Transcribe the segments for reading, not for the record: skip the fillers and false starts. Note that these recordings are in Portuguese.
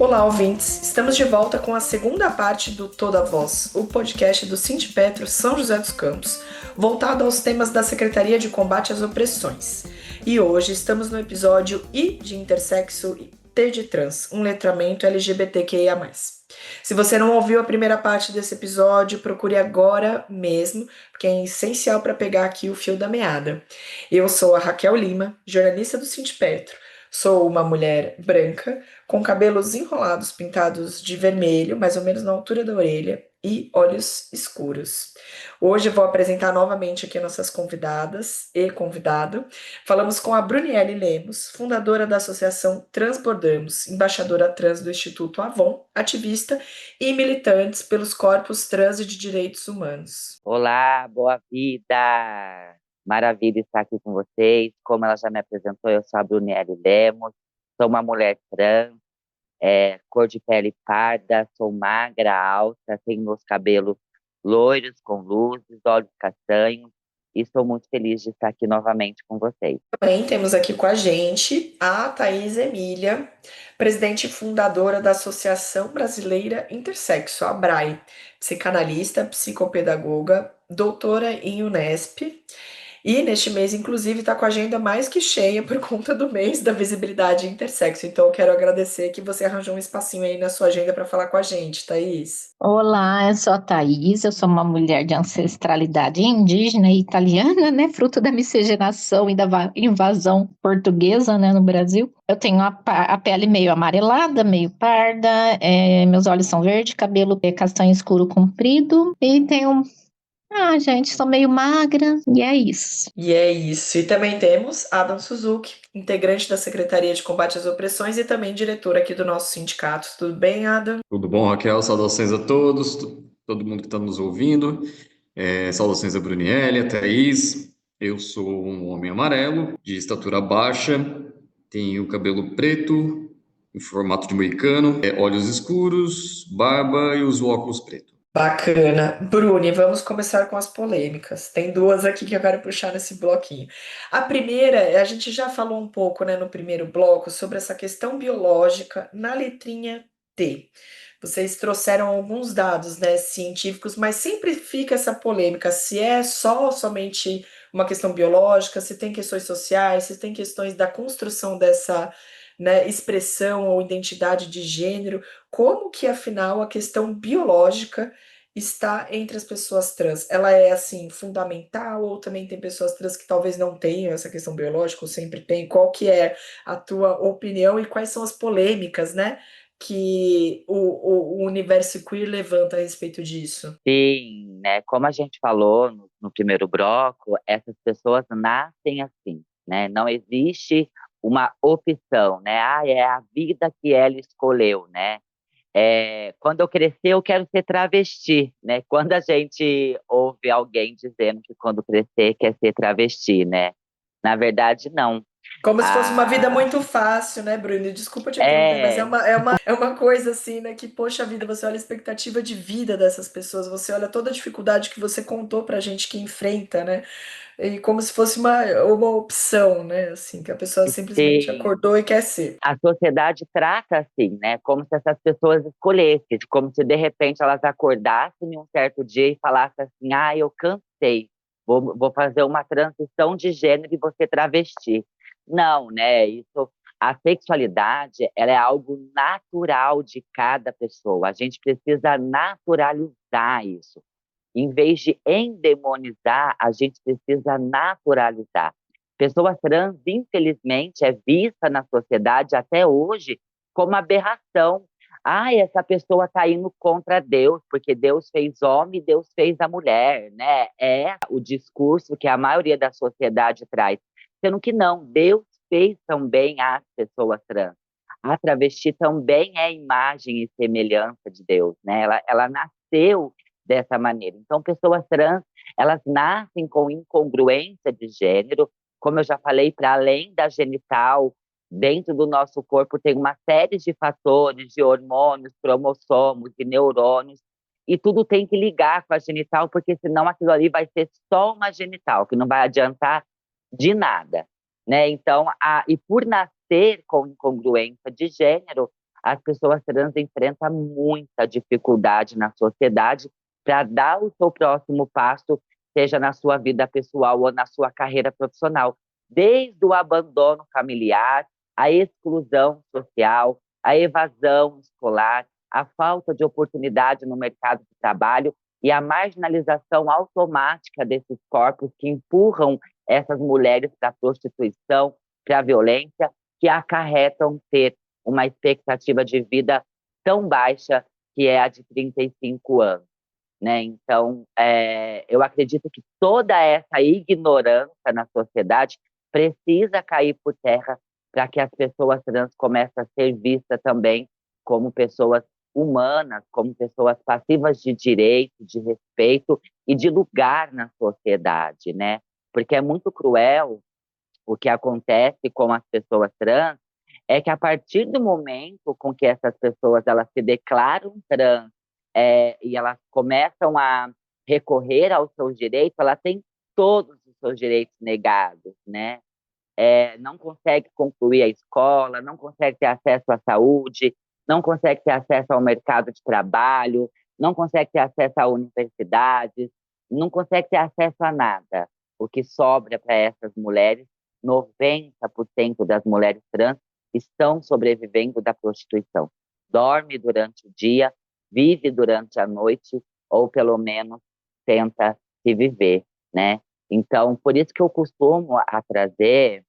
Olá, ouvintes! Estamos de volta com a segunda parte do Toda Voz, o podcast do Sindipetro São José dos Campos, voltado aos temas da Secretaria de Combate às Opressões. E hoje estamos no episódio I de Intersexo e T de Trans, um letramento LGBTQIA+. Se você não ouviu a primeira parte desse episódio, procure agora mesmo, porque é essencial para pegar aqui o fio da meada. Eu sou a Raquel Lima, jornalista do Sindipetro. Sou uma mulher branca, com cabelos enrolados pintados de vermelho, mais ou menos na altura da orelha, e olhos escuros. Hoje eu vou apresentar novamente aqui nossas convidadas e convidado. Falamos com a Brunielle Lemos, fundadora da Associação Transbordamos, embaixadora trans do Instituto Avon, ativista e militantes pelos corpos trans e de direitos humanos. Olá, boa vida! Maravilha estar aqui com vocês. Como ela já me apresentou, eu sou a Brunielle Lemos, sou uma mulher trans, cor de pele parda, sou magra, alta, tenho meus cabelos loiros com luzes, olhos castanhos e estou muito feliz de estar aqui novamente com vocês. Também temos aqui com a gente a Thaís Emília, presidente e fundadora da Associação Brasileira Intersexo, a ABRAI, psicanalista, psicopedagoga, doutora em Unesp. E neste mês, inclusive, está com a agenda mais que cheia por conta do mês da visibilidade intersexo. Então, eu quero agradecer que você arranjou um espacinho aí na sua agenda para falar com a gente, Thaís. Olá, eu sou a Thaís, eu sou uma mulher de ancestralidade indígena e italiana, né, fruto da miscigenação e da invasão portuguesa, né, no Brasil. Eu tenho a pele meio amarelada, meio parda, meus olhos são verdes, cabelo castanho escuro comprido e tenho... gente, sou meio magra e é isso. E é isso. E também temos Adam Suzuki, integrante da Secretaria de Combate às Opressões e também diretor aqui do nosso sindicato. Tudo bem, Adam? Tudo bom, Raquel? Saudações a todos, todo mundo que está nos ouvindo. Saudações a Brunielle, a Thaís. Eu sou um homem amarelo, de estatura baixa, tenho cabelo preto, em formato de moicano, olhos escuros, barba e uso óculos preto. Bacana. Bruni, vamos começar com as polêmicas. Tem duas aqui que eu quero puxar nesse bloquinho. A primeira, a gente já falou um pouco, né, no primeiro bloco, sobre essa questão biológica na letrinha T. Vocês trouxeram alguns dados, né, científicos, mas sempre fica essa polêmica se é somente uma questão biológica, se tem questões sociais, se tem questões da construção dessa, né, expressão ou identidade de gênero. Como que, afinal, a questão biológica está entre as pessoas trans? Ela é, assim, fundamental ou também tem pessoas trans que talvez não tenham essa questão biológica ou sempre tem? Qual que é a tua opinião e quais são as polêmicas, né, que o universo queer levanta a respeito disso? Sim, né? Como a gente falou no primeiro bloco, essas pessoas nascem assim, né? Não existe uma opção, né? É a vida que ela escolheu, né? Quando eu crescer, eu quero ser travesti, né? Quando a gente ouve alguém dizendo que quando crescer quer ser travesti, né? Na verdade, não. Como se fosse uma vida Ah, muito fácil, né, Bruno? Desculpa te interromper, mas é é, uma, é uma, é uma coisa assim, né, que, poxa vida, você olha a expectativa de vida dessas pessoas, você olha toda a dificuldade que você contou pra gente que enfrenta, né? E como se fosse uma opção, né? Assim, que a pessoa simplesmente sim. acordou e quer ser. A sociedade trata assim, né? Como se essas pessoas escolhessem, como se de repente elas acordassem em um certo dia e falassem assim: eu cansei, vou fazer uma transição de gênero e vou ser travesti. Não, né? A sexualidade, ela é algo natural de cada pessoa. A gente precisa naturalizar isso. Em vez de endemonizar, a gente precisa naturalizar. Pessoa trans, infelizmente, é vista na sociedade até hoje como aberração. Essa pessoa está indo contra Deus, porque Deus fez homem e Deus fez a mulher, né? É o discurso que a maioria da sociedade traz. Sendo que não, Deus fez também as pessoas trans. A travesti também é imagem e semelhança de Deus, né? Ela nasceu dessa maneira. Então, pessoas trans, elas nascem com incongruência de gênero, como eu já falei, para além da genital, dentro do nosso corpo tem uma série de fatores, de hormônios, cromossomos e neurônios, e tudo tem que ligar com a genital, porque senão aquilo ali vai ser só uma genital, que não vai adiantar de nada, né? Então, e por nascer com incongruência de gênero, as pessoas trans enfrentam muita dificuldade na sociedade para dar o seu próximo passo, seja na sua vida pessoal ou na sua carreira profissional, desde o abandono familiar, a exclusão social, a evasão escolar, a falta de oportunidade no mercado de trabalho e a marginalização automática desses corpos que empurram essas mulheres para a prostituição, para a violência, que acarretam ter uma expectativa de vida tão baixa que é a de 35 anos. Né? Então, eu acredito que toda essa ignorância na sociedade precisa cair por terra para que as pessoas trans comecem a ser vistas também como pessoas humanas, como pessoas passivas de direito, de respeito e de lugar na sociedade, né? Porque é muito cruel o que acontece com as pessoas trans, é que a partir do momento com que essas pessoas elas se declaram trans e elas começam a recorrer aos seus direitos, ela tem todos os seus direitos negados, né? Não consegue concluir a escola, não consegue ter acesso à saúde, não consegue ter acesso ao mercado de trabalho, não consegue ter acesso a universidades, não consegue ter acesso a nada. O que sobra para essas mulheres, 90% das mulheres trans estão sobrevivendo da prostituição. Dorme durante o dia, vive durante a noite, ou pelo menos tenta se viver, né? Então, por isso que eu costumo a trazer,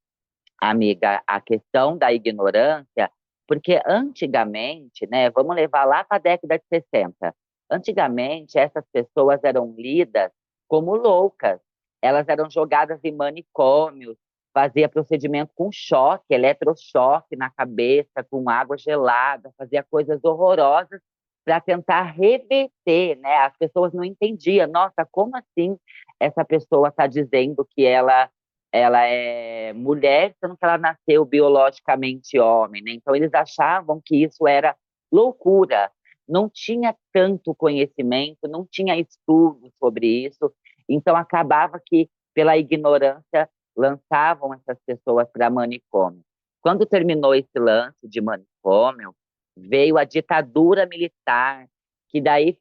amiga, a questão da ignorância, porque antigamente, né, vamos levar lá para a década de 60, antigamente essas pessoas eram lidas como loucas, elas eram jogadas em manicômios, fazia procedimento com choque, eletrochoque na cabeça, com água gelada, fazia coisas horrorosas para tentar reverter, né? As pessoas não entendiam, nossa, como assim essa pessoa está dizendo que ela é mulher, sendo que ela nasceu biologicamente homem, né? Então eles achavam que isso era loucura, não tinha tanto conhecimento, não tinha estudo sobre isso, então acabava que pela ignorância lançavam essas pessoas para manicômio. Quando terminou esse lance de manicômio, veio a ditadura militar, que daí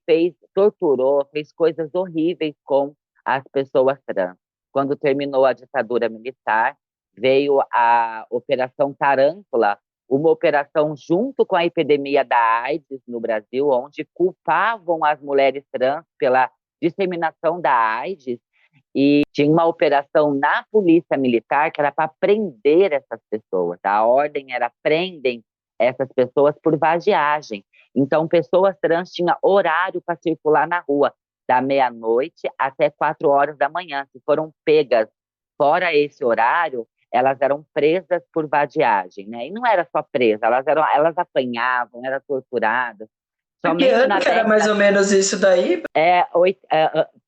torturou, fez coisas horríveis com as pessoas trans. Quando terminou a ditadura militar, veio a Operação Tarântula, uma operação junto com a epidemia da AIDS no Brasil, onde culpavam as mulheres trans pela disseminação da AIDS, e tinha uma operação na polícia militar que era para prender essas pessoas. A ordem era prendem essas pessoas por vadiagem. Então, pessoas trans tinham horário para circular na rua, da meia-noite até 4 horas da manhã. Se foram pegas fora esse horário, elas eram presas por vadiagem, né? E não era só presa, elas apanhavam, eram torturadas. Que ano que era mais ou menos isso daí?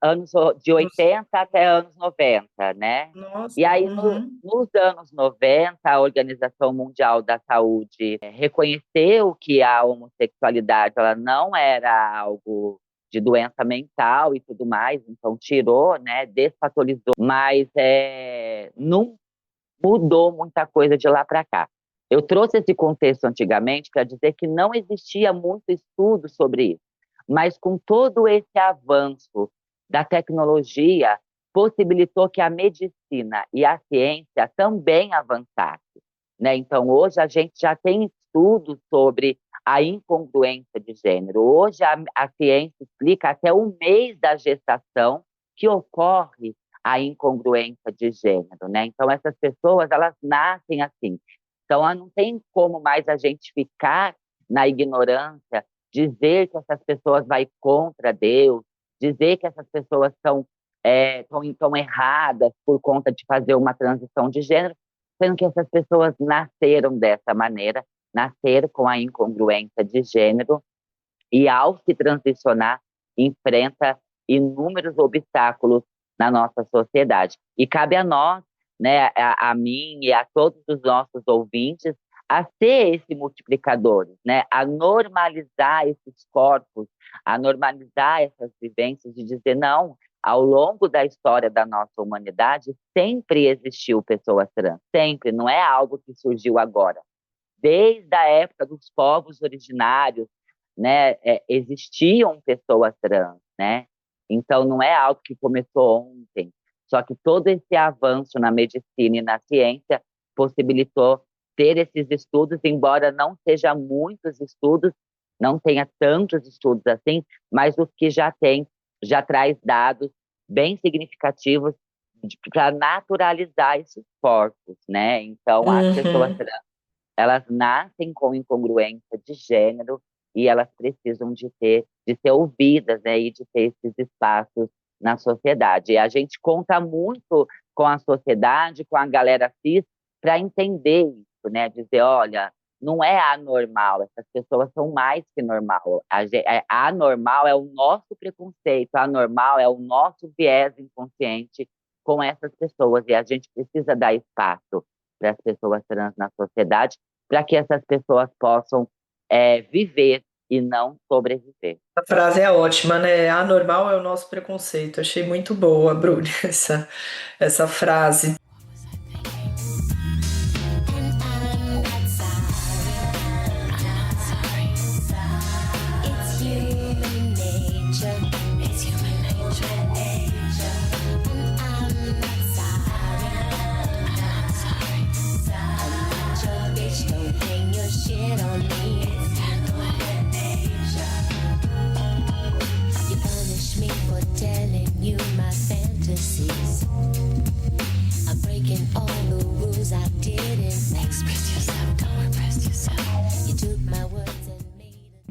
Anos de 80 até anos 90, né? Nossa, E aí, nos anos 90, a Organização Mundial da Saúde reconheceu que a homossexualidade ela não era algo de doença mental e tudo mais, então tirou, né, despatologizou, mas não mudou muita coisa de lá para cá. Eu trouxe esse contexto antigamente para dizer que não existia muito estudo sobre isso, mas com todo esse avanço da tecnologia, possibilitou que a medicina e a ciência também avançassem, né? Então, hoje a gente já tem estudos sobre a incongruência de gênero. Hoje a ciência explica até o mês da gestação que ocorre a incongruência de gênero, né? Então, essas pessoas, elas nascem assim. Então, não tem como mais a gente ficar na ignorância, dizer que essas pessoas vão contra Deus, dizer que essas pessoas estão erradas por conta de fazer uma transição de gênero, sendo que essas pessoas nasceram dessa maneira, nasceram com a incongruência de gênero e, ao se transicionar, enfrenta inúmeros obstáculos na nossa sociedade. E cabe a nós, né, a mim e a todos os nossos ouvintes, a ser esse multiplicador, né, a normalizar esses corpos, a normalizar essas vivências de dizer, não, ao longo da história da nossa humanidade, sempre existiu pessoas trans, sempre, não é algo que surgiu agora. desde a época dos povos originários, né, existiam pessoas trans, né? Então, não é algo que começou ontem. Só que todo esse avanço na medicina e na ciência possibilitou ter esses estudos, embora não seja muitos estudos, não tenha tantos estudos assim, mas os que já tem, já traz dados bem significativos para naturalizar esses corpos, né? Então, as pessoas Uhum. trans, elas nascem com incongruência de gênero e elas precisam de ser ouvidas, né? E de ter esses espaços na sociedade. E a gente conta muito com a sociedade, com a galera cis, para entender isso, né? Dizer, olha, não é anormal, essas pessoas são mais que normal. Anormal é o nosso preconceito, anormal é o nosso viés inconsciente com essas pessoas, e a gente precisa dar espaço para as pessoas trans na sociedade, para que essas pessoas possam viver e não sobreviver. A frase é ótima, né? Anormal é o nosso preconceito. Achei muito boa, Bruna, essa frase.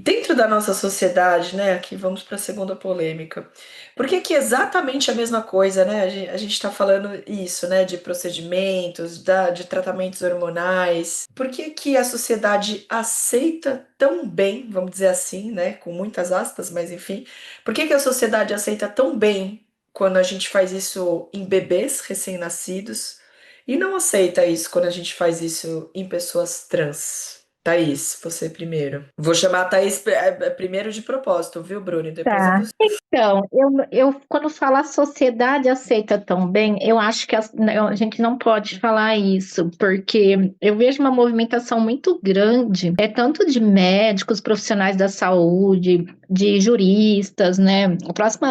Dentro da nossa sociedade, né? Aqui vamos para a segunda polêmica. Por que que exatamente a mesma coisa, né? A gente está falando isso, né? De procedimentos, de tratamentos hormonais. Por que que a sociedade aceita tão bem, vamos dizer assim, né? Com muitas aspas, mas enfim. Por que que a sociedade aceita tão bem quando a gente faz isso em bebês recém-nascidos e não aceita isso quando a gente faz isso em pessoas trans? Thaís, você primeiro. Vou chamar a Thaís primeiro de propósito, viu, Bruno? E depois é Tá. você. Então, eu quando falo a sociedade aceita tão bem, eu acho que a gente não pode falar isso, porque eu vejo uma movimentação muito grande, tanto de médicos, profissionais da saúde, de juristas, né?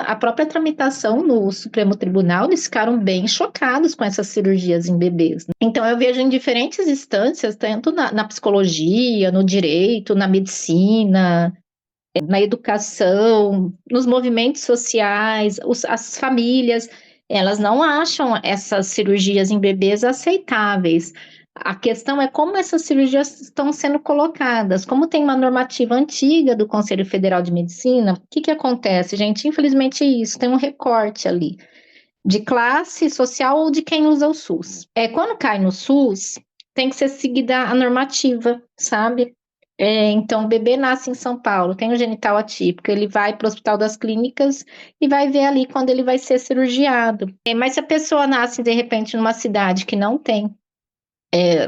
A própria tramitação no Supremo Tribunal, eles ficaram bem chocados com essas cirurgias em bebês, né? Então, eu vejo em diferentes instâncias, tanto na psicologia, no direito, na medicina, na educação, nos movimentos sociais, as famílias, elas não acham essas cirurgias em bebês aceitáveis. A questão é como essas cirurgias estão sendo colocadas. Como tem uma normativa antiga do Conselho Federal de Medicina, o que acontece, gente? Infelizmente é isso, tem um recorte ali de classe social ou de quem usa o SUS. Quando cai no SUS, tem que ser seguida a normativa, sabe? Então, o bebê nasce em São Paulo, tem um genital atípico, ele vai para o Hospital das Clínicas e vai ver ali quando ele vai ser cirurgiado. Mas se a pessoa nasce, de repente, numa cidade que não tem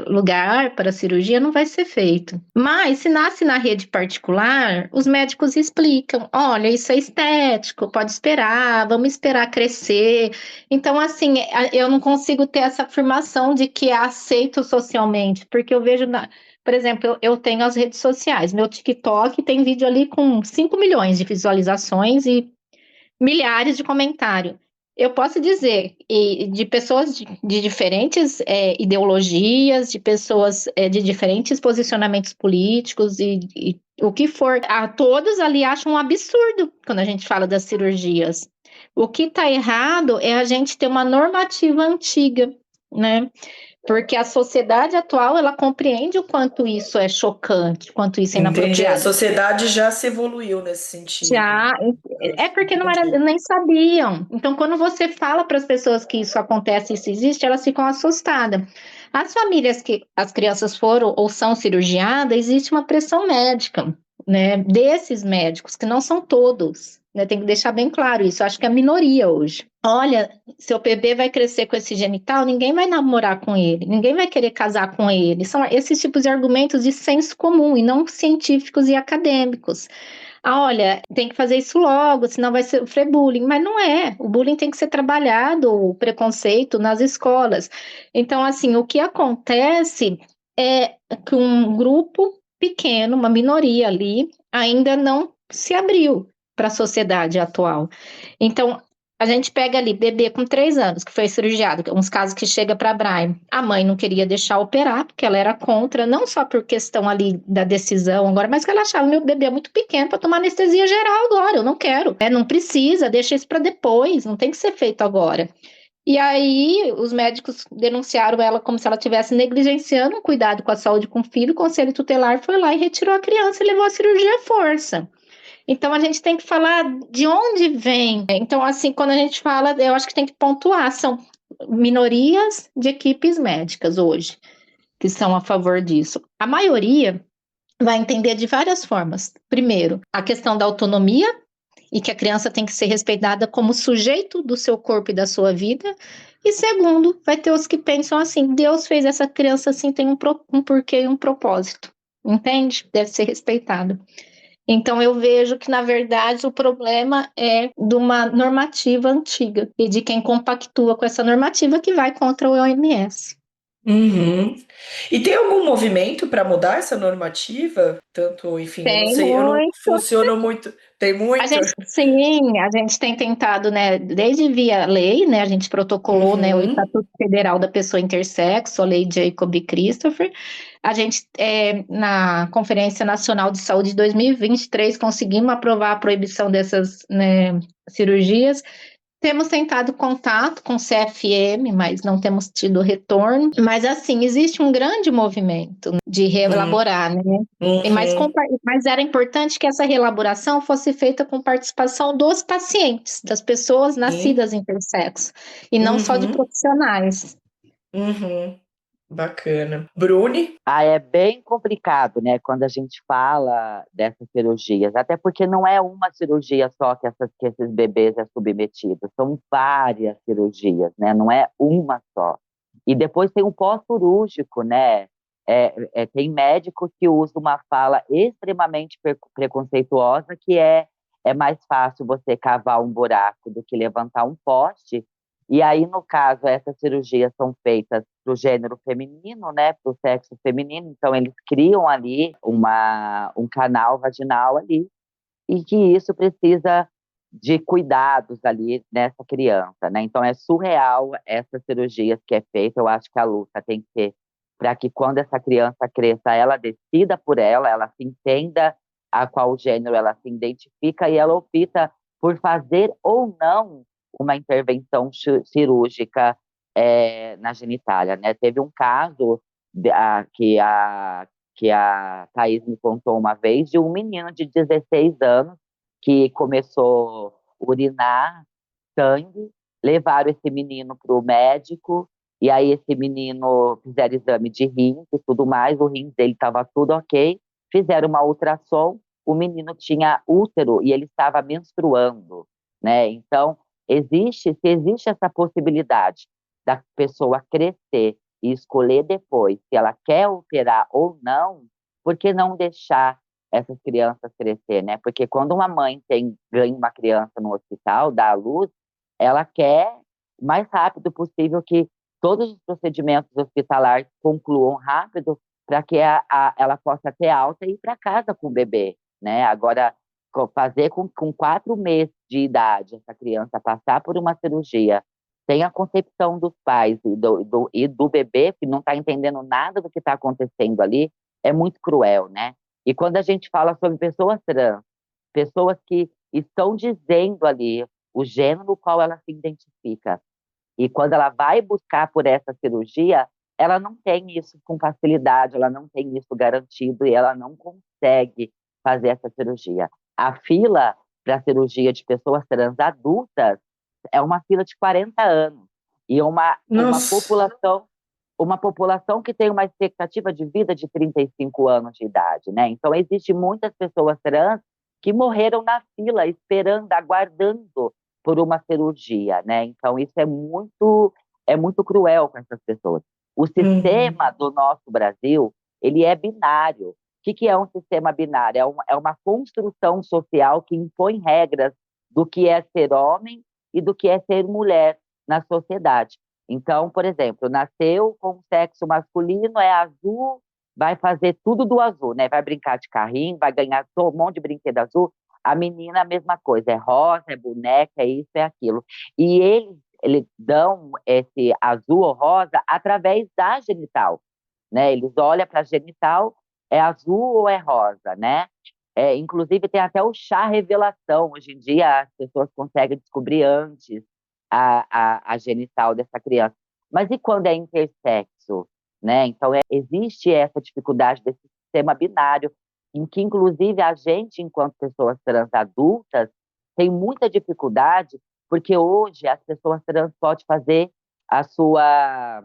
lugar para cirurgia, não vai ser feito. Mas se nasce na rede particular, os médicos explicam: olha, isso é estético, pode esperar, vamos esperar crescer. Então, assim, eu não consigo ter essa afirmação de que é aceito socialmente, porque eu vejo, por exemplo, eu tenho as redes sociais, meu TikTok tem vídeo ali com 5 milhões de visualizações e milhares de comentários. Eu posso dizer, de pessoas de diferentes ideologias, de pessoas de diferentes posicionamentos políticos e o que for, todos ali acham um absurdo quando a gente fala das cirurgias. O que está errado é a gente ter uma normativa antiga, né? Porque a sociedade atual, ela compreende o quanto isso é chocante, o quanto isso é Entendi. A inapropriado. sociedade já se evoluiu nesse sentido. Já, porque não era, Entendi. nem sabiam. Então, quando você fala para as pessoas que isso acontece, isso existe, elas ficam assustadas. As famílias que as crianças foram ou são cirurgiadas, existe uma pressão médica, né? Desses médicos, que não são todos, né? Tem que deixar bem claro isso. Eu acho que é a minoria hoje. Olha, seu bebê vai crescer com esse genital, ninguém vai namorar com ele, ninguém vai querer casar com ele. São esses tipos de argumentos de senso comum e não científicos e acadêmicos. Olha, tem que fazer isso logo, senão vai sofrer bullying. Mas não é. O bullying tem que ser trabalhado, o preconceito nas escolas. Então, assim, o que acontece é que um grupo pequeno, uma minoria ali, ainda não se abriu para a sociedade atual. Então, a gente pega ali bebê com 3 anos, que foi cirurgiado, uns casos que chega para a Braille. A mãe não queria deixar operar, porque ela era contra, não só por questão ali da decisão agora, mas que ela achava meu bebê é muito pequeno para tomar anestesia geral agora, eu não quero. Não precisa, deixa isso para depois, não tem que ser feito agora. E aí, os médicos denunciaram ela como se ela estivesse negligenciando o cuidado com a saúde com o filho. O conselho tutelar foi lá e retirou a criança e levou a cirurgia à força. Então, a gente tem que falar de onde vem. Então, assim, quando a gente fala, eu acho que tem que pontuar. São minorias de equipes médicas hoje que são a favor disso. A maioria vai entender de várias formas. Primeiro, a questão da autonomia, e que a criança tem que ser respeitada como sujeito do seu corpo e da sua vida. E segundo, vai ter os que pensam assim, Deus fez essa criança assim, tem um porquê e um propósito, entende? Deve ser respeitado. Então eu vejo que, na verdade, o problema é de uma normativa antiga e de quem compactua com essa normativa que vai contra o OMS. Uhum. E tem algum movimento para mudar essa normativa? Tanto, enfim, eu não Tem sei, eu não muito. funciono muito. Tem muito? A gente tem tentado, né, desde via lei, né, a gente protocolou, né, o Uhum. Estatuto Federal da Pessoa Intersexo, a Lei Jacob e Christopher. A gente, na Conferência Nacional de Saúde de 2023, conseguimos aprovar a proibição dessas, né, cirurgias. Temos tentado contato com o CFM, mas não temos tido retorno. Mas, assim, existe um grande movimento de reelaborar, né? Uhum. Mas era importante que essa reelaboração fosse feita com participação dos pacientes, das pessoas Sim. nascidas intersexo, e não só de Uhum. profissionais. Uhum. Bacana. Bruni? É bem complicado, né, quando a gente fala dessas cirurgias, até porque não é uma cirurgia só que esses bebês é submetido, são várias cirurgias, né, não é uma só. E depois tem o pós-cirúrgico, né, tem médico que usa uma fala extremamente preconceituosa, que é mais fácil você cavar um buraco do que levantar um poste. E aí, no caso, essas cirurgias são feitas para o gênero feminino, né, para o sexo feminino, então eles criam ali um canal vaginal ali, e que isso precisa de cuidados ali nessa criança, né? Então é surreal essas cirurgias que é feita. Eu acho que a luta tem que ser para que quando essa criança cresça, ela decida por ela se entenda a qual gênero ela se identifica e ela opta por fazer ou não uma intervenção cirúrgica na genitália, né? Teve um caso que a Thaís me contou uma vez de um menino de 16 anos que começou a urinar sangue, levaram esse menino para o médico, e aí esse menino fizeram exame de rins e tudo mais, o rins dele estava tudo ok, fizeram uma ultrassom, o menino tinha útero e ele estava menstruando, né? Então, se existe essa possibilidade da pessoa crescer e escolher depois se ela quer operar ou não, por que não deixar essas crianças crescer, né? Porque quando uma mãe ganha uma criança no hospital, dá à luz, ela quer o mais rápido possível que todos os procedimentos hospitalares concluam rápido para que ela possa ter alta e ir para casa com o bebê, né? Agora, fazer com 4 meses de idade essa criança passar por uma cirurgia sem a concepção dos pais e do bebê, que não está entendendo nada do que está acontecendo ali, é muito cruel, né? E quando a gente fala sobre pessoas trans, pessoas que estão dizendo ali o gênero no qual ela se identifica, e quando ela vai buscar por essa cirurgia, ela não tem isso com facilidade, ela não tem isso garantido e ela não consegue fazer essa cirurgia. A fila para a cirurgia de pessoas trans adultas é uma fila de 40 anos e Nossa. uma população que tem uma expectativa de vida de 35 anos de idade, né? Então, existem muitas pessoas trans que morreram na fila, esperando, aguardando por uma cirurgia, né? Então, isso é muito cruel com essas pessoas. O Uhum. sistema do nosso Brasil, ele é binário. O que é um sistema binário? É uma construção social que impõe regras do que é ser homem e do que é ser mulher na sociedade. Então, por exemplo, nasceu com sexo masculino, é azul, vai fazer tudo do azul, né? Vai brincar de carrinho, vai ganhar um monte de brinquedo azul. A menina, a mesma coisa, é rosa, é boneca, é isso, é aquilo. E eles dão esse azul ou rosa através da genital, né? Eles olham para a genital, é azul ou é rosa, né? Inclusive, tem até o chá revelação. Hoje em dia, as pessoas conseguem descobrir antes a genital dessa criança. Mas e quando é intersexo? Né? Então, existe essa dificuldade desse sistema binário, em que, inclusive, a gente, enquanto pessoas trans adultas, tem muita dificuldade, porque hoje as pessoas trans podem fazer a sua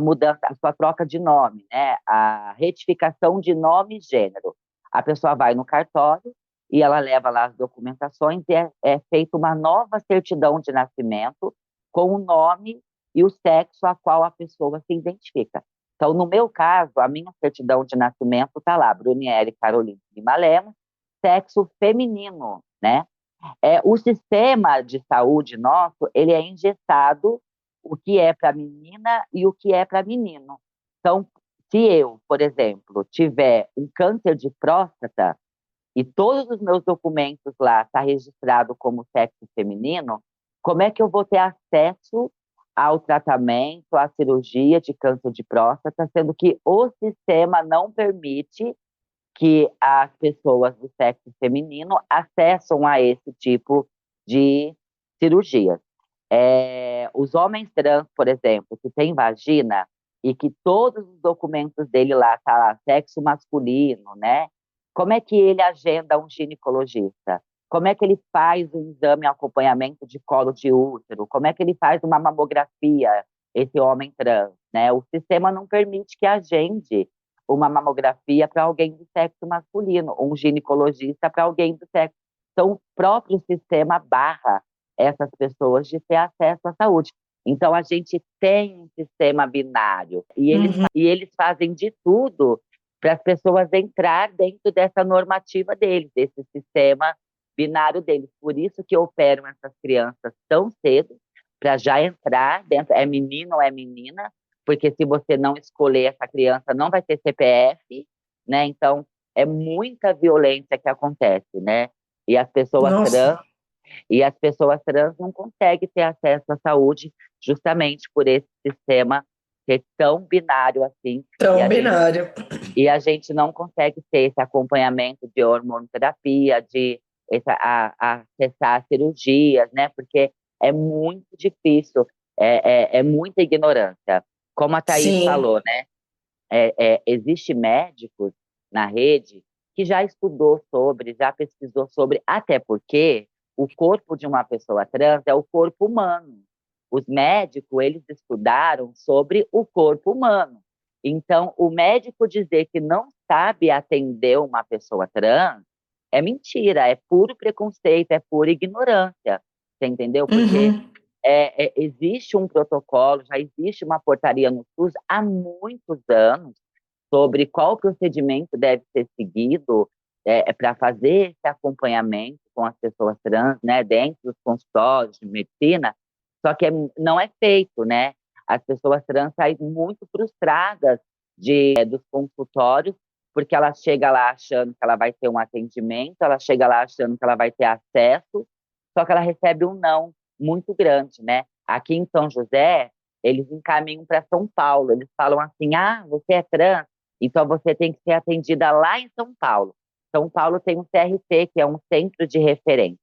mudança, a sua troca de nome, né? A retificação de nome e gênero. A pessoa vai no cartório e ela leva lá as documentações e é feita uma nova certidão de nascimento com o nome e o sexo a qual a pessoa se identifica. Então, no meu caso, a minha certidão de nascimento está lá, Bruniele Caroline Lima Lemos, sexo feminino, né? O sistema de saúde nosso, ele é engessado o que é para menina e o que é para menino. Então, se eu, por exemplo, tiver um câncer de próstata e todos os meus documentos lá estão registrados como sexo feminino, como é que eu vou ter acesso ao tratamento, à cirurgia de câncer de próstata, sendo que o sistema não permite que as pessoas do sexo feminino acessam a esse tipo de cirurgia. Os homens trans, por exemplo, que têm vagina e que todos os documentos dele lá tá lá, sexo masculino, né? Como é que ele agenda um ginecologista? Como é que ele faz um exame e acompanhamento de colo de útero? Como é que ele faz uma mamografia, esse homem trans, né? O sistema não permite que agende uma mamografia para alguém do sexo masculino, um ginecologista para alguém do sexo. Então, o próprio sistema barra essas pessoas de ter acesso à saúde. Então, a gente tem um sistema binário e eles fazem de tudo para as pessoas entrar dentro dessa normativa deles, desse sistema binário deles. Por isso que operam essas crianças tão cedo, para já entrar dentro, é menino ou é menina, porque se você não escolher essa criança, não vai ter CPF, né? Então, é muita violência que acontece, né? E as pessoas Nossa. trans e as pessoas trans não conseguem ter acesso à saúde justamente por esse sistema ser tão binário assim. Tão binário. E a gente não consegue ter esse acompanhamento de hormonoterapia, de acessar cirurgias, né? Porque é muito difícil, é muita ignorância. Como a Thaís Sim. falou, né? Existe médicos na rede que já estudou sobre, já pesquisou sobre, até porque o corpo de uma pessoa trans é o corpo humano. Os médicos, eles estudaram sobre o corpo humano. Então, o médico dizer que não sabe atender uma pessoa trans é mentira, é puro preconceito, é pura ignorância. Você entendeu? Porque existe um protocolo, já existe uma portaria no SUS há muitos anos sobre qual procedimento deve ser seguido para fazer esse acompanhamento com as pessoas trans, né, dentro dos consultórios de medicina, só que não é feito, né? As pessoas trans saem muito frustradas dos consultórios, porque ela chega lá achando que ela vai ter um atendimento, ela chega lá achando que ela vai ter acesso, só que ela recebe um não muito grande, né? Aqui em São José, eles encaminham para São Paulo, eles falam assim, você é trans, então você tem que ser atendida lá em São Paulo. São Paulo tem um CRT, que é um centro de referência.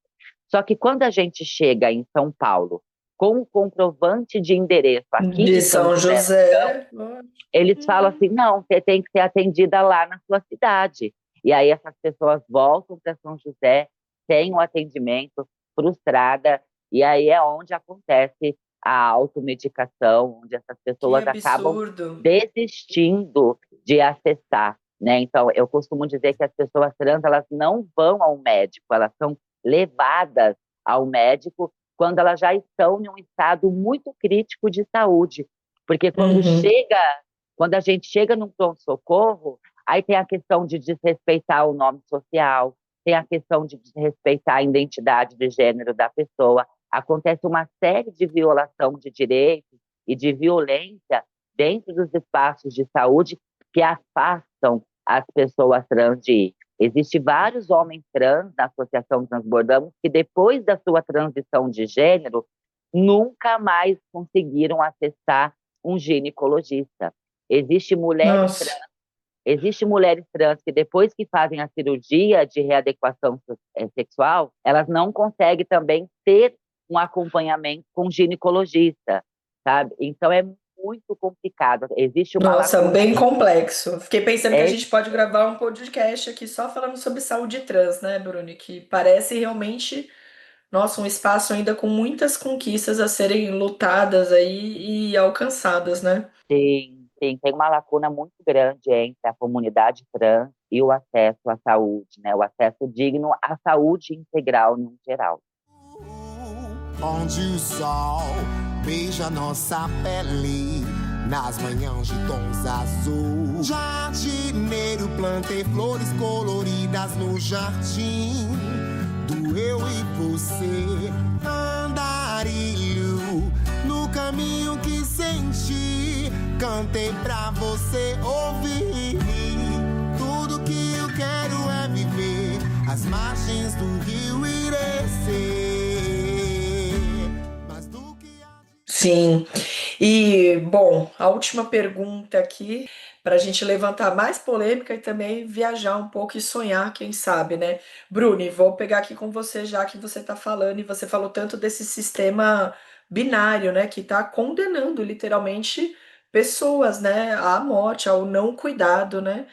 Só que quando a gente chega em São Paulo com o comprovante de endereço aqui De de São São José, José. eles falam assim, não, você tem que ser atendida lá na sua cidade. E aí essas pessoas voltam para São José, têm o atendimento, frustrada, e aí é onde acontece a automedicação, onde essas Que pessoas acabam absurdo. desistindo de acessar, né? Então, eu costumo dizer que as pessoas trans, elas não vão ao médico, elas são levadas ao médico quando elas já estão em um estado muito crítico de saúde. Porque quando a gente chega num pronto-socorro, aí tem a questão de desrespeitar o nome social, tem a questão de desrespeitar a identidade de gênero da pessoa. Acontece uma série de violação de direitos e de violência dentro dos espaços de saúde que afastam as pessoas trans de ir. Existem vários homens trans na Associação Transbordamos que, depois da sua transição de gênero, nunca mais conseguiram acessar um ginecologista. Existem mulheres Nossa. trans, existe mulheres trans que, depois que fazem a cirurgia de readequação sexual, elas não conseguem também ter um acompanhamento com ginecologista, sabe? Então é muito complicado. Existe uma Nossa, lacuna. bem complexo. Fiquei pensando que a É, gente pode gravar um podcast aqui só falando sobre saúde trans, né, Bruni? Que parece realmente, nossa, um espaço ainda com muitas conquistas a serem lutadas aí e alcançadas, né? tem uma lacuna muito grande entre a comunidade trans e o acesso à saúde, né? O acesso digno à saúde integral no geral. Onde o sol beija nossa pele nas manhãs de tons azul. Jardineiro, plantei flores coloridas no jardim do eu e você. Andarilho no caminho que senti, cantei pra você ouvir. Tudo que eu quero é viver às margens do rio Irecê. Sim. E, bom, a última pergunta aqui, para a gente levantar mais polêmica e também viajar um pouco e sonhar, quem sabe, né? Bruni, vou pegar aqui com você já que você está falando e você falou tanto desse sistema binário, né, que está condenando literalmente pessoas, né, à morte, ao não cuidado, né?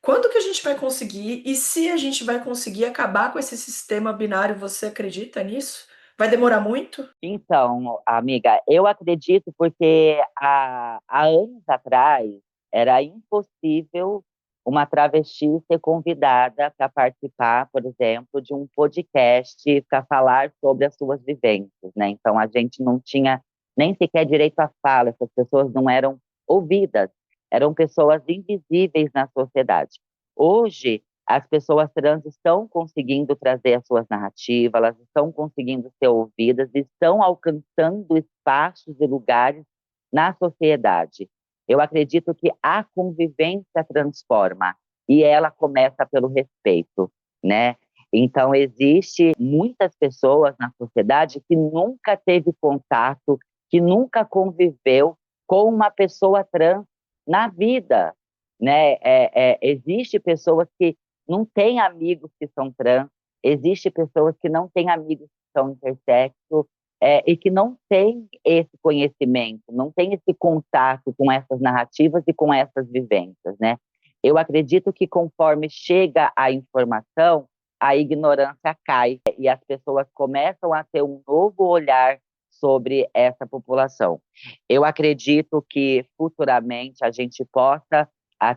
Quando que a gente vai conseguir e se a gente vai conseguir acabar com esse sistema binário, você acredita nisso? Vai demorar muito? Então, amiga, eu acredito porque há anos atrás era impossível uma travesti ser convidada para participar, por exemplo, de um podcast para falar sobre as suas vivências, né? Então, a gente não tinha nem sequer direito à fala, essas pessoas não eram ouvidas, eram pessoas invisíveis na sociedade. Hoje, as pessoas trans estão conseguindo trazer as suas narrativas, elas estão conseguindo ser ouvidas, estão alcançando espaços e lugares na sociedade. Eu acredito que a convivência transforma e ela começa pelo respeito, né? Então, existe muitas pessoas na sociedade que nunca teve contato, que nunca conviveu com uma pessoa trans na vida, né? Existe pessoas que não têm amigos que são trans, existe pessoas que não têm amigos que são intersexo, e que não têm esse conhecimento, não têm esse contato com essas narrativas e com essas vivências, né? Eu acredito que conforme chega a informação, a ignorância cai e as pessoas começam a ter um novo olhar sobre essa população. Eu acredito que futuramente a gente possa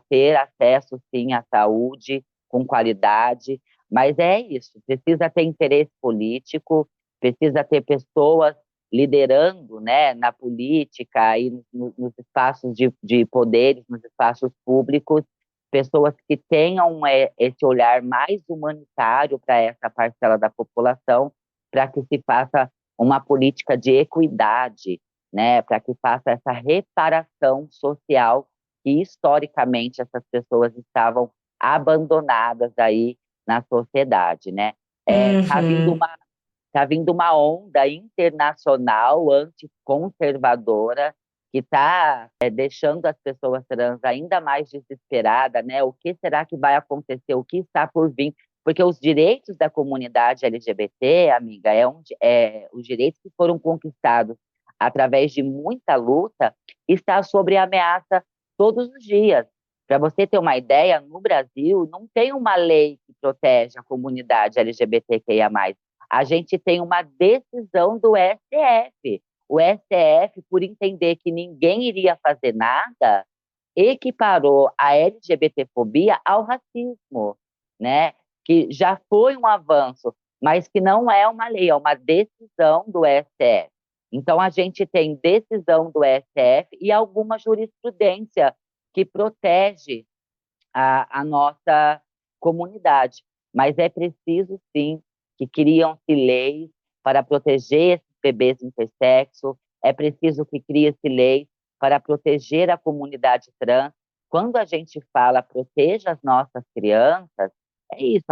ter acesso, sim, à saúde com qualidade, mas é isso, precisa ter interesse político, precisa ter pessoas liderando, né, na política e nos espaços de poderes, nos espaços públicos, pessoas que tenham esse olhar mais humanitário para essa parcela da população, para que se faça uma política de equidade, né, para que faça essa reparação social que historicamente essas pessoas estavam abandonadas aí na sociedade, né? Uhum. Tá vindo uma onda internacional anticonservadora que está deixando as pessoas trans ainda mais desesperadas, né? O que será que vai acontecer? O que está por vir? Porque os direitos da comunidade LGBT, amiga, os direitos que foram conquistados através de muita luta, está sob ameaça todos os dias. Para você ter uma ideia, no Brasil não tem uma lei que protege a comunidade LGBTQIA+. A gente tem uma decisão do STF. O STF, por entender que ninguém iria fazer nada, equiparou a LGBTfobia ao racismo, né? Que já foi um avanço, mas que não é uma lei, é uma decisão do STF. Então, a gente tem decisão do STF e alguma jurisprudência que protege a nossa comunidade. Mas é preciso, sim, que criam-se leis para proteger esses bebês intersexo, é preciso que crie-se leis para proteger a comunidade trans, Quando a gente fala proteja as nossas crianças, é isso,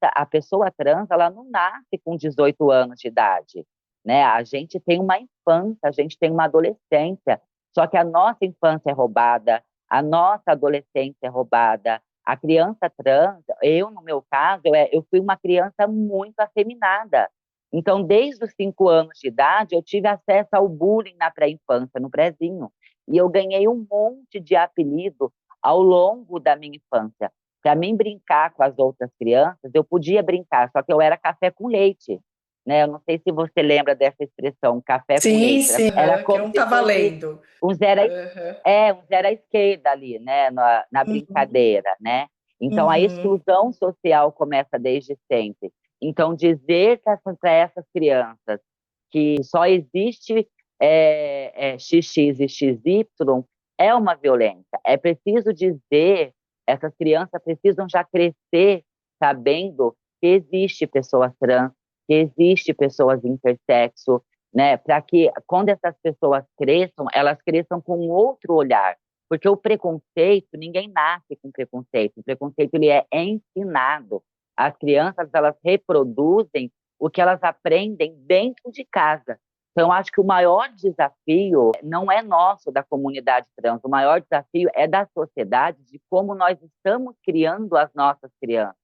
a pessoa trans, ela não nasce com 18 anos de idade, né? A gente tem uma infância, a gente tem uma adolescência, só que a nossa infância é roubada, a nossa adolescência é roubada. A criança trans, no meu caso, eu fui uma criança muito afeminada. Então, desde os 5 anos de idade, eu tive acesso ao bullying na pré-infância, no prézinho. E eu ganhei um monte de apelido ao longo da minha infância. Para mim brincar com as outras crianças, eu podia brincar, só que eu era café com leite, né? Eu não sei se você lembra dessa expressão, café com Sim, leite. sim, Era que como não se tá fosse valendo. um zero, Aham. um zero à esquerda ali, né? Na Uhum, brincadeira, né? Então a uhum, exclusão social começa desde sempre. Então dizer para essas crianças que só existe XX e XY é uma violência. É preciso dizer, essas crianças precisam já crescer sabendo que existe pessoas trans, que existe pessoas intersexo, né? Para que quando essas pessoas cresçam, elas cresçam com outro olhar. Porque o preconceito, ninguém nasce com preconceito. O preconceito ele é ensinado. As crianças, elas reproduzem o que elas aprendem dentro de casa. Então, acho que o maior desafio não é nosso, da comunidade trans, o maior desafio é da sociedade, de como nós estamos criando as nossas crianças,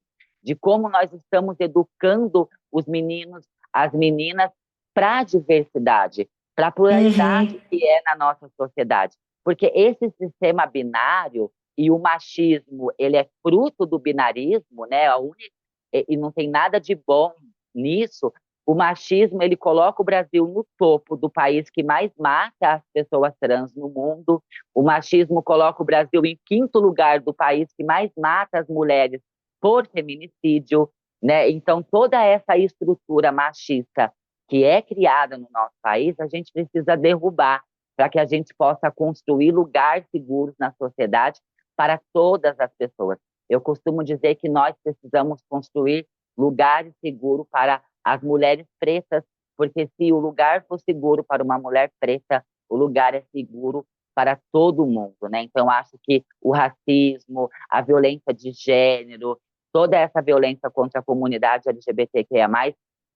de como nós estamos educando os meninos, as meninas, para a diversidade, para a pluralidade uhum. que é na nossa sociedade. Porque esse sistema binário e o machismo, ele é fruto do binarismo, né? E não tem nada de bom nisso. O machismo, ele coloca o Brasil no topo do país que mais mata as pessoas trans no mundo. O machismo coloca o Brasil em quinto lugar do país que mais mata as mulheres por feminicídio, né? Então, toda essa estrutura machista que é criada no nosso país, a gente precisa derrubar para que a gente possa construir lugares seguros na sociedade para todas as pessoas. Eu costumo dizer que nós precisamos construir lugares seguros para as mulheres pretas, porque se o lugar for seguro para uma mulher preta, o lugar é seguro para todo mundo, né? Então, acho que o racismo, a violência de gênero, toda essa violência contra a comunidade LGBTQIA+,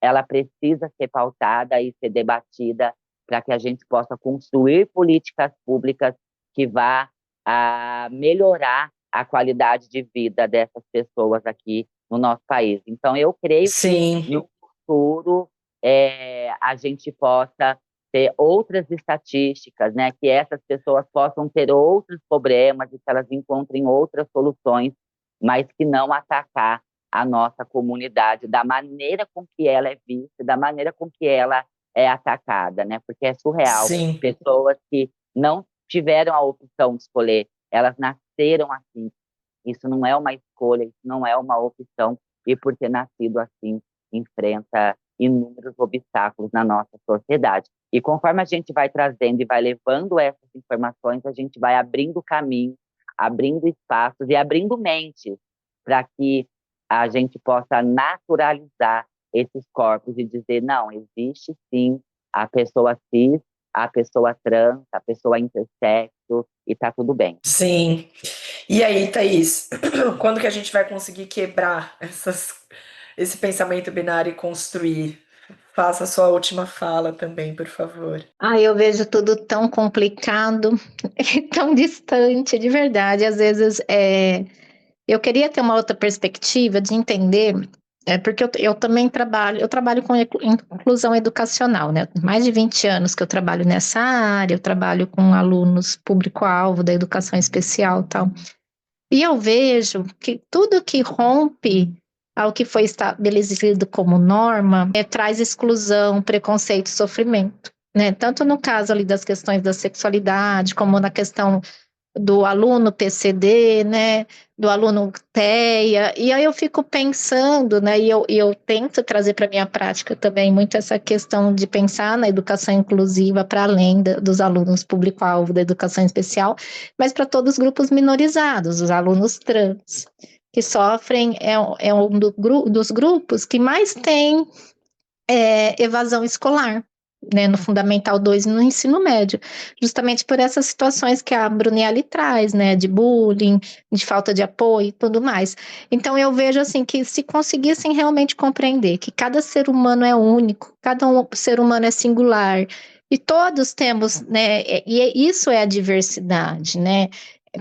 ela precisa ser pautada e ser debatida para que a gente possa construir políticas públicas que vá melhorar a qualidade de vida dessas pessoas aqui no nosso país. Então, eu creio que Sim, no futuro a gente possa ter outras estatísticas, né? Que essas pessoas possam ter outros problemas e que elas encontrem outras soluções, mas que não atacar a nossa comunidade da maneira com que ela é vista, da maneira com que ela é atacada, né? Porque é surreal. sim, Pessoas que não tiveram a opção de escolher, elas nasceram assim. Isso não é uma escolha, isso não é uma opção, e por ter nascido assim, enfrenta inúmeros obstáculos na nossa sociedade. E conforme a gente vai trazendo e vai levando essas informações, a gente vai abrindo caminho, abrindo espaços e abrindo mentes para que a gente possa naturalizar esses corpos e dizer, não, existe sim a pessoa cis, a pessoa trans, a pessoa intersexo, e tá tudo bem. sim. E aí, Thaís, quando que a gente vai conseguir quebrar esse pensamento binário e construir? Faça a sua última fala também, por favor. Eu vejo tudo tão complicado e tão distante, de verdade. Às vezes, eu queria ter uma outra perspectiva de entender, porque eu também trabalho com inclusão educacional, né? Mais de 20 anos que eu trabalho nessa área, eu trabalho com alunos público-alvo da educação especial e tal. E eu vejo que tudo que rompe ao que foi estabelecido como norma traz exclusão, preconceito, sofrimento, né? Tanto no caso ali das questões da sexualidade, como na questão do aluno PCD, né, do aluno TEA, e aí eu fico pensando, né, e eu tento trazer para a minha prática também muito essa questão de pensar na educação inclusiva para além dos alunos público-alvo da educação especial, mas para todos os grupos minorizados, os alunos trans, que sofrem, é um dos grupos que mais tem evasão escolar, né, no Fundamental 2 e no ensino médio, justamente por essas situações que a Brunielli traz, né, de bullying, de falta de apoio e tudo mais. Então eu vejo assim que se conseguissem realmente compreender que cada ser humano é único, ser humano é singular, e todos temos, né, isso é a diversidade, né,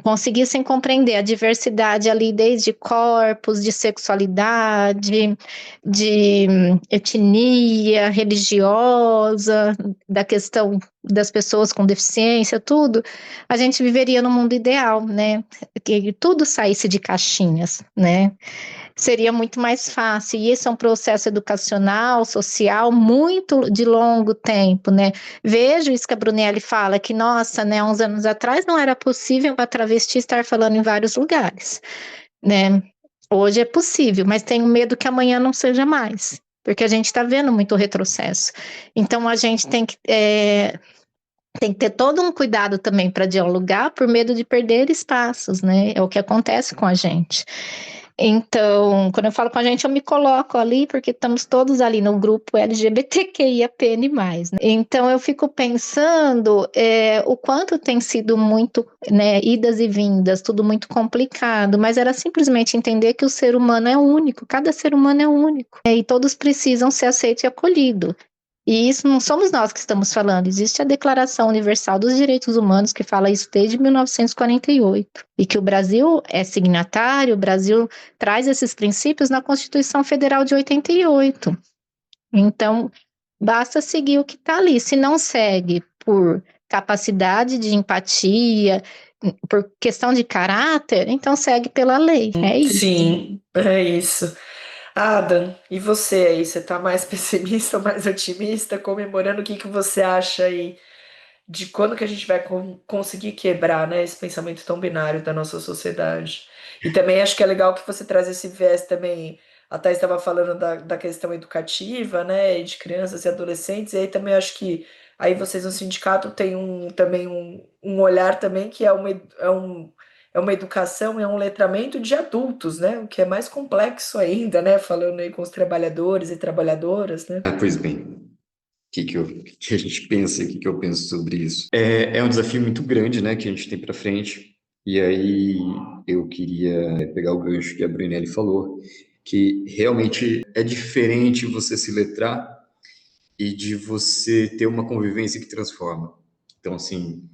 conseguissem compreender a diversidade ali desde corpos, de sexualidade, de etnia religiosa, da questão das pessoas com deficiência, tudo, a gente viveria no mundo ideal, né? Que tudo saísse de caixinhas, né? Seria muito mais fácil. E esse é um processo educacional, social, muito de longo tempo, né? Vejo isso que a Brunelli fala, que, nossa, né, uns anos atrás não era possível uma travesti estar falando em vários lugares, né? Hoje é possível, mas tenho medo que amanhã não seja mais, porque a gente está vendo muito retrocesso. Então, a gente tem que ter todo um cuidado também para dialogar por medo de perder espaços, né? É o que acontece com a gente. Então, quando eu falo com a gente, eu me coloco ali, porque estamos todos ali no grupo LGBTQIAPN+, né? Então, eu fico pensando o quanto tem sido muito, né, idas e vindas, tudo muito complicado, mas era simplesmente entender que o ser humano é único, cada ser humano é único, e todos precisam ser aceitos e acolhidos. E isso não somos nós que estamos falando, existe a Declaração Universal dos Direitos Humanos que fala isso desde 1948, e que o Brasil é signatário, o Brasil traz esses princípios na Constituição Federal de 88. Então, basta seguir o que está ali, se não segue por capacidade de empatia, por questão de caráter, então segue pela lei, é isso. Sim, é isso. Adam, e você aí? Você tá mais pessimista ou mais otimista? Comemorando o que você acha aí de quando que a gente vai conseguir quebrar, né, esse pensamento tão binário da nossa sociedade? E também acho que é legal que você traz esse viés também. A Thais estava falando da questão educativa, né, e de crianças e adolescentes, e aí também acho que aí vocês no sindicato têm também um olhar também que é uma educação, é um letramento de adultos, né? O que é mais complexo ainda, né? Falando aí com os trabalhadores e trabalhadoras, né? Pois bem, que a gente pensa, o que eu penso sobre isso? É um desafio muito grande, né, que a gente tem para frente. E aí eu queria pegar o gancho que a Brunelli falou, que realmente é diferente você se letrar e de você ter uma convivência que transforma. Então, assim,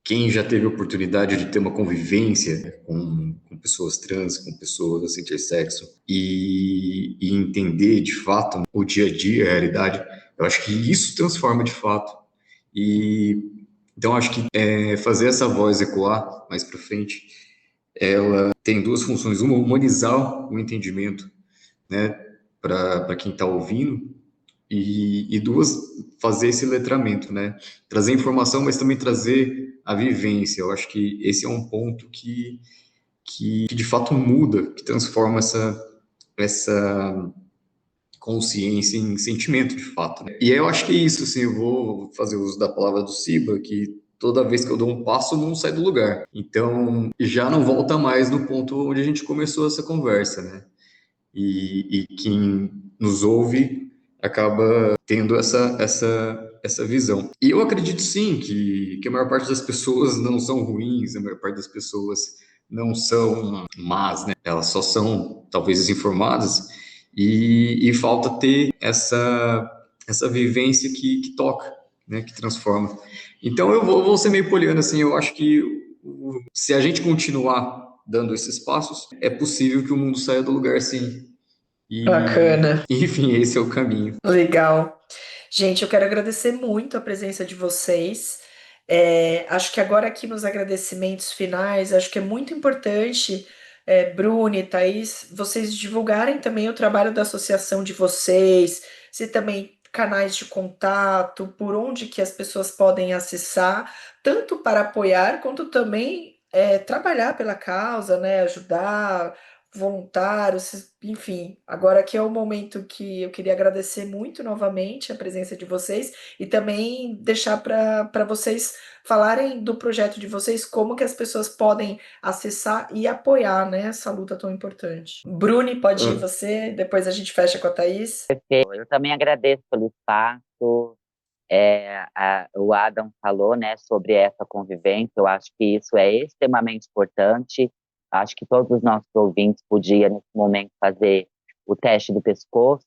quem já teve a oportunidade de ter uma convivência com pessoas trans, com pessoas intersexo, e entender de fato o dia a dia, a realidade, eu acho que isso transforma de fato. E então acho que fazer essa voz ecoar mais para frente, ela tem duas funções: uma, humanizar o entendimento, né, para quem está ouvindo, e duas, fazer esse letramento, né? Trazer informação, mas também trazer a vivência. Eu acho que esse é um ponto que de fato muda, que transforma essa consciência em sentimento, de fato, né? E eu acho que é isso, assim, eu vou fazer uso da palavra do Siba, que toda vez que eu dou um passo, não sai do lugar. Então, já não volta mais no ponto onde a gente começou essa conversa, né? E quem nos ouve acaba tendo essa visão. E eu acredito sim que a maior parte das pessoas não são ruins, a maior parte das pessoas não são más, né? Elas só são talvez desinformadas e falta ter essa vivência que toca, né? Que transforma. Então eu vou ser meio poliana, assim, eu acho que se a gente continuar dando esses passos, é possível que o mundo saia do lugar, sim. Bacana. Enfim, esse é o caminho. Legal. Gente, eu quero agradecer muito a presença de vocês. Acho que agora aqui nos agradecimentos finais, acho que é muito importante, Bruni, Thaís, vocês divulgarem também o trabalho da associação de vocês, se também canais de contato, por onde que as pessoas podem acessar, tanto para apoiar quanto também trabalhar pela causa, né, ajudar voluntários, enfim. Agora aqui é o momento que eu queria agradecer muito novamente a presença de vocês e também deixar para vocês falarem do projeto de vocês, como que as pessoas podem acessar e apoiar, né, essa luta tão importante. Bruni, pode ir você, depois a gente fecha com a Thaís. Eu também agradeço pelo espaço. O Adam falou, né, sobre essa convivência. Eu acho que isso é extremamente importante. Acho que todos os nossos ouvintes podiam, nesse momento, fazer o teste do pescoço,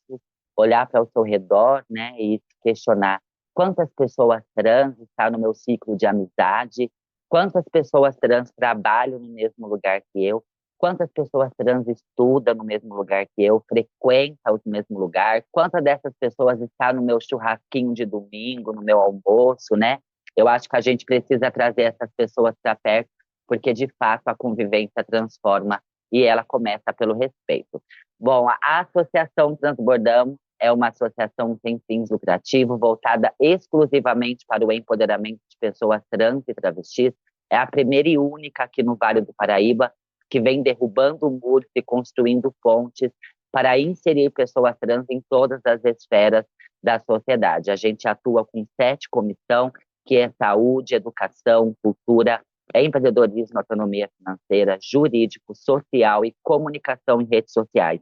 olhar para o seu redor, né, e se questionar quantas pessoas trans estão no meu ciclo de amizade, quantas pessoas trans trabalham no mesmo lugar que eu, quantas pessoas trans estudam no mesmo lugar que eu, frequentam o mesmo lugar, quantas dessas pessoas estão no meu churrasquinho de domingo, no meu almoço, né? Eu acho que a gente precisa trazer essas pessoas para perto, porque, de fato, a convivência transforma e ela começa pelo respeito. Bom, a Associação Transbordamos é uma associação sem fins lucrativos, voltada exclusivamente para o empoderamento de pessoas trans e travestis. É a primeira e única aqui no Vale do Paraíba que vem derrubando muros e construindo pontes para inserir pessoas trans em todas as esferas da sociedade. A gente atua com 7 comissões, que é saúde, educação, cultura, empreendedorismo, autonomia financeira, jurídico, social e comunicação em redes sociais.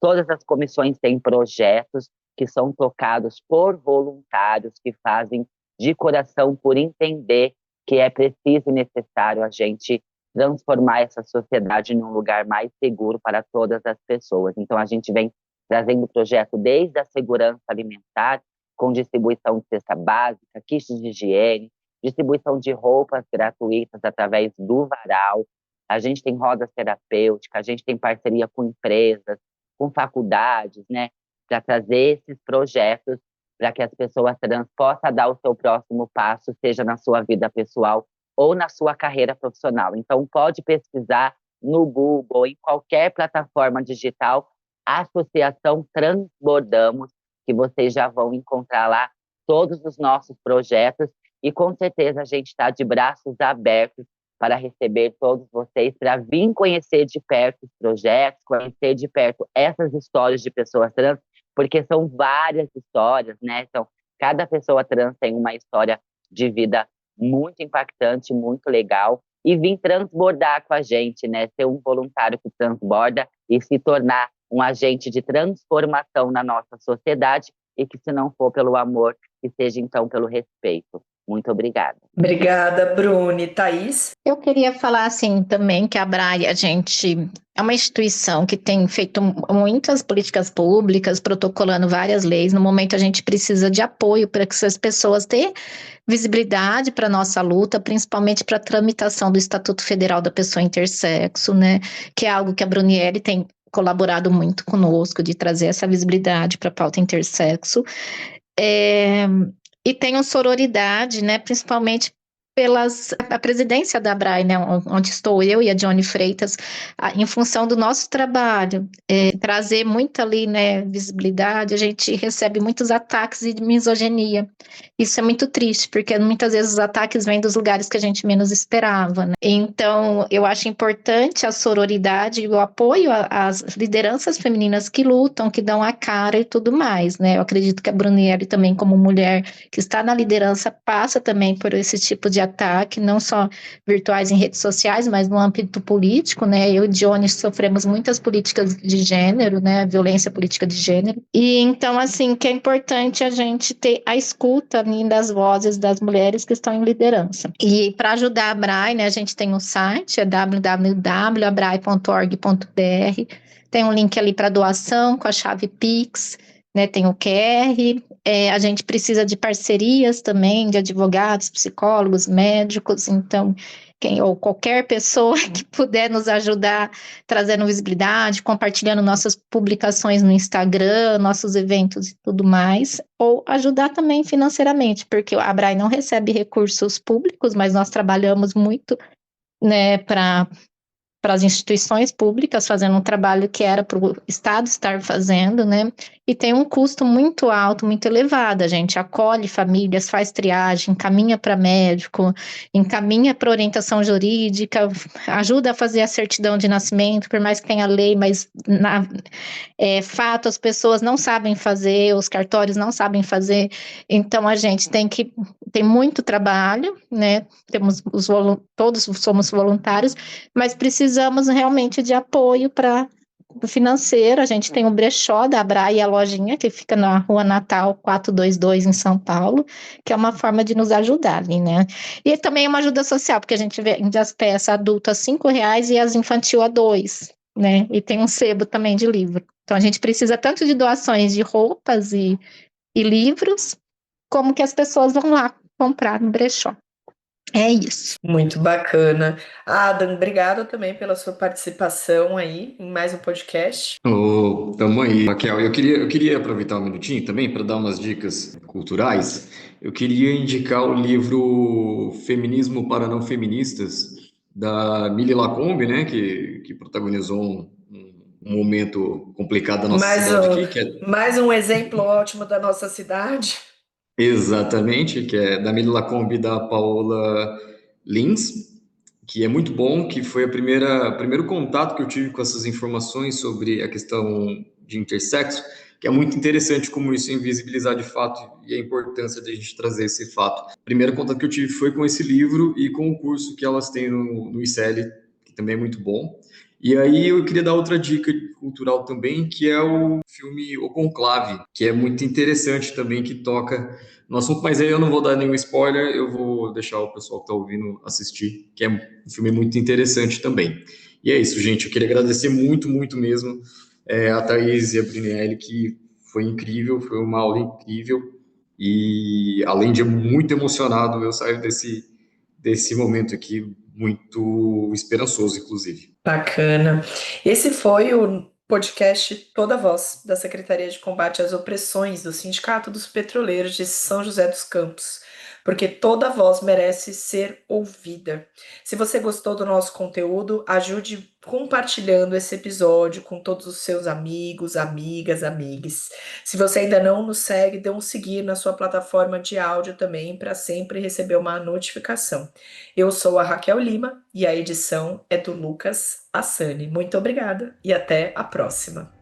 Todas as comissões têm projetos que são tocados por voluntários que fazem de coração por entender que é preciso e necessário a gente transformar essa sociedade em um lugar mais seguro para todas as pessoas. Então, a gente vem trazendo projeto desde a segurança alimentar, com distribuição de cesta básica, kits de higiene, distribuição de roupas gratuitas através do varal. A gente tem rodas terapêuticas, a gente tem parceria com empresas, com faculdades, né, para trazer esses projetos para que as pessoas trans possam dar o seu próximo passo, seja na sua vida pessoal ou na sua carreira profissional. Então, pode pesquisar no Google, em qualquer plataforma digital, Associação Transbordamos, que vocês já vão encontrar lá todos os nossos projetos e, com certeza, a gente está de braços abertos para receber todos vocês, para vir conhecer de perto os projetos, conhecer de perto essas histórias de pessoas trans, porque são várias histórias, né? Então, cada pessoa trans tem uma história de vida muito impactante, muito legal, e vir transbordar com a gente, né? Ser um voluntário que transborda e se tornar um agente de transformação na nossa sociedade, e que, se não for pelo amor, que seja, então, pelo respeito. Muito obrigada. Obrigada, Bruni. Thaís? Eu queria falar assim também que a ABRAE, a gente é uma instituição que tem feito muitas políticas públicas, protocolando várias leis. No momento a gente precisa de apoio para que essas pessoas tenham visibilidade para a nossa luta, principalmente para a tramitação do Estatuto Federal da Pessoa Intersexo, né? Que é algo que a Brunielli tem colaborado muito conosco, de trazer essa visibilidade para a pauta intersexo. E tem sororidade, né, principalmente a presidência da ABRAE, né, onde estou eu e a Johnny Freitas, em função do nosso trabalho, trazer muita ali, né, visibilidade. A gente recebe muitos ataques de misoginia. Isso é muito triste, porque muitas vezes os ataques vêm dos lugares que a gente menos esperava, né? Então, eu acho importante a sororidade e o apoio às lideranças femininas que lutam, que dão a cara e tudo mais, né? Eu acredito que a Brunielli também, como mulher que está na liderança, passa também por esse tipo de ataque, não só virtuais em redes sociais, mas no âmbito político, né? Eu e Johnny sofremos muitas políticas de gênero, né? Violência política de gênero. E então, assim, que é importante a gente ter a escuta das vozes das mulheres que estão em liderança. E para ajudar a ABRAE, né, a gente tem um site, é www.abrae.org.br, tem um link ali para doação com a chave Pix, né, tem o QR, a gente precisa de parcerias também, de advogados, psicólogos, médicos, então ou qualquer pessoa que puder nos ajudar, trazendo visibilidade, compartilhando nossas publicações no Instagram, nossos eventos e tudo mais, ou ajudar também financeiramente, porque a ABRAE não recebe recursos públicos, mas nós trabalhamos muito, né, para as instituições públicas, fazendo um trabalho que era para o Estado estar fazendo, né? E tem um custo muito alto, muito elevado. A gente acolhe famílias, faz triagem, encaminha para médico, encaminha para orientação jurídica, ajuda a fazer a certidão de nascimento, por mais que tenha lei, mas fato, as pessoas não sabem fazer, os cartórios não sabem fazer. Então, a gente tem muito trabalho, né? Todos somos voluntários, mas precisamos realmente de apoio para financeiro. A gente tem o brechó da Abra e a lojinha, que fica na Rua Natal 422, em São Paulo, que é uma forma de nos ajudar ali, né? E também é uma ajuda social, porque a gente vende as peças adultas R$ 5 e as infantil a 2, né? E tem um sebo também de livro. Então a gente precisa tanto de doações de roupas e livros, como que as pessoas vão lá comprar no brechó. É isso. Muito bacana. Adam, obrigada também pela sua participação aí em mais um podcast. Tamo aí, Raquel. Eu queria aproveitar um minutinho também para dar umas dicas culturais. Eu queria indicar o livro Feminismo para Não Feministas, da Mili Lacombe, né, que protagonizou um momento complicado da nossa cidade aqui, que é Mais um exemplo ótimo da nossa cidade. exatamente, que é da Mili Lacombe e da Paola Lins, que é muito bom, que foi primeiro contato que eu tive com essas informações sobre a questão de intersexo, que é muito interessante como isso é invisibilizar de fato e a importância de a gente trazer esse fato. O primeiro contato que eu tive foi com esse livro e com o curso que elas têm no ICL, que também é muito bom. E aí eu queria dar outra dica cultural também, que é o filme O Conclave, que é muito interessante também, que toca no assunto, mas aí eu não vou dar nenhum spoiler, eu vou deixar o pessoal que está ouvindo assistir, que é um filme muito interessante também. E é isso, gente, eu queria agradecer muito, muito mesmo a Thaís e a Brinelli, que foi incrível, foi uma aula incrível, e além de muito emocionado, eu saio desse momento aqui muito esperançoso, inclusive. Bacana. Esse foi o podcast Toda Voz, da Secretaria de Combate às Opressões do Sindicato dos Petroleiros de São José dos Campos, porque toda voz merece ser ouvida. Se você gostou do nosso conteúdo, ajude compartilhando esse episódio com todos os seus amigos, amigas, amigues. Se você ainda não nos segue, dê um seguir na sua plataforma de áudio também para sempre receber uma notificação. Eu sou a Raquel Lima e a edição é do Lucas Assani. Muito obrigada e até a próxima.